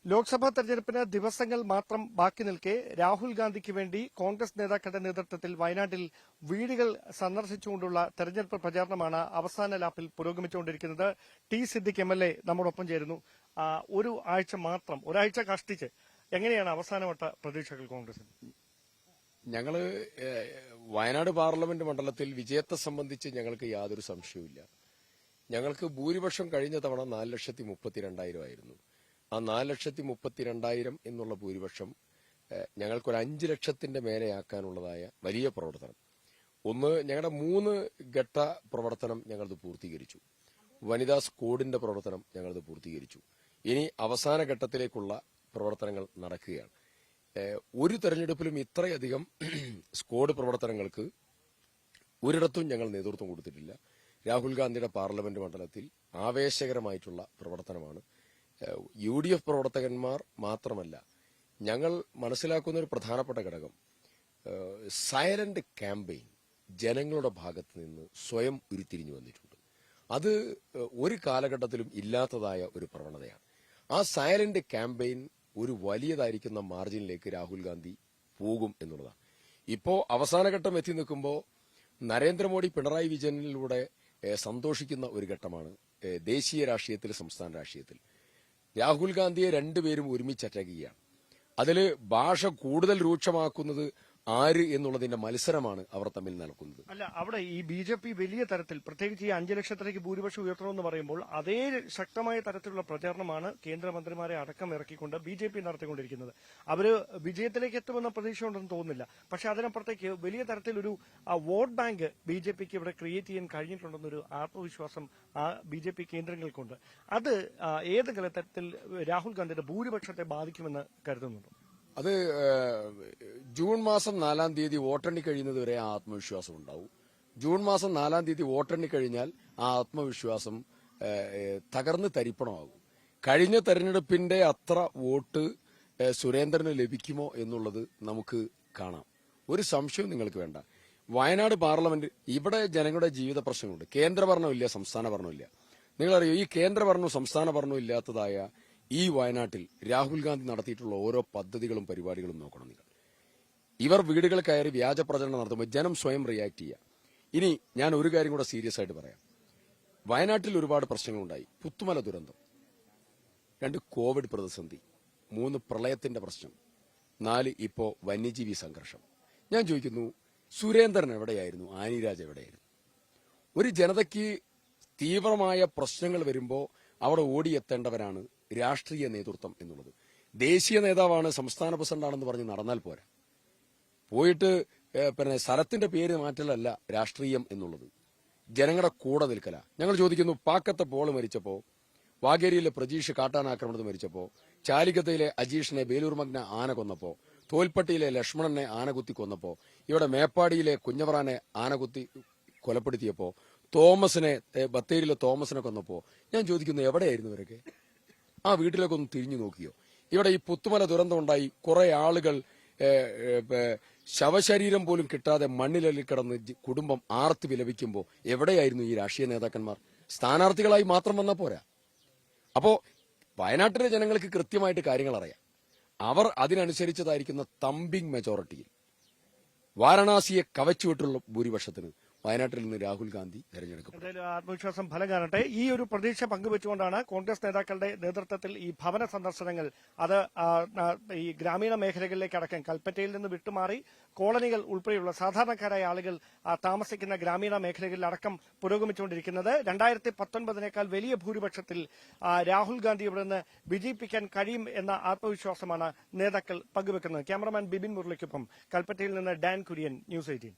ലോക്സഭാ തെരഞ്ഞെടുപ്പിന് ദിവസങ്ങൾ മാത്രം ബാക്കി നിൽക്കെ രാഹുൽ ഗാന്ധിക്ക് വേണ്ടി കോൺഗ്രസ് നേതാക്കളുടെ നേതൃത്വത്തിൽ വയനാട്ടിൽ വീടുകൾ സന്ദർശിച്ചുകൊണ്ടുള്ള തെരഞ്ഞെടുപ്പ് പ്രചാരണമാണ് അവസാന ലാപ്പിൽ പുരോഗമിച്ചുകൊണ്ടിരിക്കുന്നത്. ടി സിദ്ദിഖ് എംഎൽഎ നമ്മോടൊപ്പം ചേരുന്നു. ഒരാഴ്ച കഷ്ടിച്ച് എങ്ങനെയാണ് അവസാനവട്ട പ്രതീക്ഷകൾ കോൺഗ്രസിന്? ഞങ്ങള് വയനാട് പാർലമെന്റ് മണ്ഡലത്തിൽ വിജയത്തെ സംബന്ധിച്ച് ഞങ്ങൾക്ക് യാതൊരു സംശയവുമില്ല. ഞങ്ങൾക്ക് ഭൂരിപക്ഷം കഴിഞ്ഞ തവണ 4,32,000 ആയിരുന്നു. ആ 4,32,000 എന്നുള്ള ഭൂരിപക്ഷം ഞങ്ങൾക്കൊരു 5 ലക്ഷത്തിന്റെ മേലെയാക്കാനുള്ളതായ വലിയ പ്രവർത്തനം. ഒന്ന്, ഞങ്ങളുടെ 3 ഘട്ട പ്രവർത്തനം ഞങ്ങളത് പൂർത്തീകരിച്ചു. വനിതാ സ്ക്വാഡിന്റെ പ്രവർത്തനം ഞങ്ങളത് പൂർത്തീകരിച്ചു. ഇനി അവസാന ഘട്ടത്തിലേക്കുള്ള പ്രവർത്തനങ്ങൾ നടക്കുകയാണ്. ഒരു തെരഞ്ഞെടുപ്പിലും ഇത്രയധികം സ്ക്വാഡ് പ്രവർത്തനങ്ങൾക്ക് ഒരിടത്തും ഞങ്ങൾ നേതൃത്വം കൊടുത്തിട്ടില്ല. രാഹുൽ ഗാന്ധിയുടെ പാർലമെന്റ് മണ്ഡലത്തിൽ ആവേശകരമായിട്ടുള്ള പ്രവർത്തനമാണ്. UDF പ്രവർത്തകന്മാർ മാത്രമല്ല, ഞങ്ങൾ മനസ്സിലാക്കുന്ന ഒരു പ്രധാനപ്പെട്ട ഘടകം സൈലന്റ് ക്യാമ്പയിൻ ജനങ്ങളുടെ ഭാഗത്ത് നിന്ന് സ്വയം ഉരുത്തിരിഞ്ഞു വന്നിട്ടുണ്ട്. അത് ഒരു കാലഘട്ടത്തിലും ഇല്ലാത്തതായ ഒരു പ്രവണതയാണ്. ആ സൈലന്റ് ക്യാമ്പയിൻ ഒരു വലിയതായിരിക്കുന്ന മാർജിനിലേക്ക് രാഹുൽ ഗാന്ധി പോകും എന്നുള്ളതാണ്. ഇപ്പോ അവസാനഘട്ടം എത്തി നിൽക്കുമ്പോൾ നരേന്ദ്രമോദി പിണറായി വിജയനിലൂടെ സന്തോഷിക്കുന്ന ഒരു ഘട്ടമാണ് ദേശീയ രാഷ്ട്രീയത്തിൽ, സംസ്ഥാന രാഷ്ട്രീയത്തിൽ. രാഹുൽ ഗാന്ധിയെ രണ്ടുപേരും ഒരുമിച്ച് അറ്റാക്ക് ചെയ്യുകയാണ്. അതിൽ ഭാഷ കൂടുതൽ രൂക്ഷമാക്കുന്നത് ആര് എന്നുള്ളതിന്റെ മത്സരമാണ് അവർ തമ്മിൽ നടക്കുന്നത്. അല്ല, അവിടെ ഈ BJP വലിയ തരത്തിൽ, പ്രത്യേകിച്ച് ഈ 5 ലക്ഷത്തിലേക്ക് ഭൂരിപക്ഷം ഉയർത്തണമെന്ന് പറയുമ്പോൾ അതേ ശക്തമായ തരത്തിലുള്ള പ്രചാരണമാണ് കേന്ദ്രമന്ത്രിമാരെ അടക്കം ഇറക്കിക്കൊണ്ട് BJP നടത്തിക്കൊണ്ടിരിക്കുന്നത്. അവര് വിജയത്തിലേക്ക് എത്തുമെന്ന പ്രതീക്ഷയുണ്ടെന്ന് തോന്നുന്നില്ല. പക്ഷെ അതിനപ്പുറത്തേക്ക് വലിയ തരത്തിലൊരു വോട്ട് ബാങ്ക് BJPക്ക് ഇവിടെ ക്രിയേറ്റ് ചെയ്യാൻ കഴിഞ്ഞിട്ടുണ്ടെന്നൊരു ആത്മവിശ്വാസം ആ BJP കേന്ദ്രങ്ങൾക്കുണ്ട്. അത് ഏത് തരത്തിൽ രാഹുൽ ഗാന്ധിയുടെ ഭൂരിപക്ഷത്തെ ബാധിക്കുമെന്ന് കരുതുന്നുണ്ടോ? അത് ജൂൺ മാസം 4-ാം തീയതി വോട്ടെണ്ണി കഴിയുന്നത് വരെ ആ ആത്മവിശ്വാസം ഉണ്ടാവും. ജൂൺ മാസം 4-ാം തീയതി വോട്ടെണ്ണി കഴിഞ്ഞാൽ ആ ആത്മവിശ്വാസം തകർന്ന് തരിപ്പണമാകും. കഴിഞ്ഞ തെരഞ്ഞെടുപ്പിന്റെ അത്ര വോട്ട് സുരേന്ദ്രന് ലഭിക്കുമോ എന്നുള്ളത് നമുക്ക് കാണാം. ഒരു സംശയവും നിങ്ങൾക്ക് വേണ്ട. വയനാട് പാർലമെന്റ്, ഇവിടെ ജനങ്ങളുടെ ജീവിത പ്രശ്നങ്ങളുണ്ട്. കേന്ദ്രഭരണമില്ല, സംസ്ഥാന ഭരണമില്ല. നിങ്ങളറിയോ, ഈ കേന്ദ്രഭരണവും സംസ്ഥാന ഭരണവും ഇല്ലാത്തതായ ഈ വയനാട്ടിൽ രാഹുൽ ഗാന്ധി നടത്തിയിട്ടുള്ള ഓരോ പദ്ധതികളും പരിപാടികളും നോക്കണം നിങ്ങൾ. ഇവർ വീടുകൾ കയറി വ്യാജ പ്രചരണം നടത്തുമ്പോൾ ജനം സ്വയം റിയാക്ട് ചെയ്യുക. ഇനി ഞാൻ ഒരു കാര്യം കൂടെ സീരിയസ് ആയിട്ട് പറയാം. വയനാട്ടിൽ ഒരുപാട് പ്രശ്നങ്ങളുണ്ടായി. പുത്തുമല ദുരന്തം, 2 കോവിഡ് പ്രതിസന്ധി, 3 പ്രളയത്തിന്റെ പ്രശ്നം, 4 ഇപ്പോ വന്യജീവി സംഘർഷം. ഞാൻ ചോദിക്കുന്നു, സുരേന്ദ്രൻ എവിടെയായിരുന്നു? ആനിരാജ് എവിടെയായിരുന്നു? ഒരു ജനതയ്ക്ക് തീവ്രമായ പ്രശ്നങ്ങൾ വരുമ്പോൾ അവിടെ ഓടിയെത്തേണ്ടവരാണ് രാഷ്ട്രീയ നേതൃത്വം എന്നുള്ളത്. ദേശീയ നേതാവാണ്, സംസ്ഥാന പ്രസിഡന്റാണെന്ന് പറഞ്ഞ് നടന്നാൽ പോരാ. പോയിട്ട് സ്ഥലത്തിന്റെ പേര് മാറ്റലല്ല രാഷ്ട്രീയം എന്നുള്ളത്. ജനങ്ങളുടെ കൂടെ നിൽക്കല. ഞങ്ങൾ ചോദിക്കുന്നു, പാക്കത്തെ പോള് മരിച്ചപ്പോ, വാഗേരിയിലെ പ്രജീഷ് കാട്ടാനാക്രമണത്തിൽ മരിച്ചപ്പോ, ചാലിക്കത്തയിലെ അജീഷിനെ ബേലൂർ മഗ്ന ആന കൊന്നപ്പോ, തോൽപ്പട്ടിയിലെ ലക്ഷ്മണനെ ആനകുത്തി കൊന്നപ്പോ, ഇവിടെ മേപ്പാടിയിലെ കുഞ്ഞവറാനെ ആനകുത്തി കൊലപ്പെടുത്തിയപ്പോ, ബത്തേരിയിലെ തോമസിനെ കൊന്നപ്പോ, ഞാൻ ചോദിക്കുന്നു, എവിടെയായിരുന്നു ഇവരൊക്കെ? ആ വീട്ടിലേക്ക് ഒന്ന് തിരിഞ്ഞു നോക്കിയോ? ഇവിടെ ഈ പുത്തുമല ദുരന്തം ഉണ്ടായി, കുറെ ആളുകൾ ശവശരീരം പോലും കിട്ടാതെ മണ്ണിലല്ലി കിടന്ന് കുടുംബം ആർത്ത് വിലപിക്കുമ്പോൾ എവിടെയായിരുന്നു ഈ രാഷ്ട്രീയ നേതാക്കന്മാർ? സ്ഥാനാർത്ഥികളായി മാത്രം വന്നാൽ പോരാ. അപ്പോ വയനാട്ടിലെ ജനങ്ങൾക്ക് കൃത്യമായിട്ട് കാര്യങ്ങൾ അറിയാം. അവർ അതിനനുസരിച്ചതായിരിക്കുന്ന തമ്പിങ് മെജോറിറ്റിയിൽ വാരണാസിയെ കവച്ചുവിട്ടുള്ള ഭൂരിപക്ഷത്തിന് വയനാട്ടിൽ നിന്ന് രാഹുൽ ഗാന്ധി തെരഞ്ഞെടുക്കും. എന്തായാലും ആത്മവിശ്വാസം ഫലം കാണട്ടെ. ഈ ഒരു പ്രതീക്ഷ പങ്കുവെച്ചുകൊണ്ടാണ് കോൺഗ്രസ് നേതാക്കളുടെ നേതൃത്വത്തിൽ ഈ ഭവന സന്ദർശനങ്ങൾ, അത് ഈ ഗ്രാമീണ മേഖലകളിലേക്ക് അടക്കം, കൽപ്പറ്റയിൽ നിന്ന് വിട്ടുമാറി കോളനികൾ ഉൾപ്പെടെയുള്ള സാധാരണക്കാരായ ആളുകൾ താമസിക്കുന്ന ഗ്രാമീണ മേഖലകളിലടക്കം പുരോഗമിച്ചുകൊണ്ടിരിക്കുന്നത്. 2019 വലിയ ഭൂരിപക്ഷത്തിൽ രാഹുൽ ഗാന്ധി ഇവിടെ നിന്ന് വിജയിപ്പിക്കാൻ കഴിയും എന്ന ആത്മവിശ്വാസമാണ് നേതാക്കൾ പങ്കുവെക്കുന്നത്. ക്യാമറമാൻ ബിബിൻ മുരളിക്കൊപ്പം കൽപ്പറ്റയിൽ നിന്ന് ഡാൻ കുര്യൻ, ന്യൂസ് 18.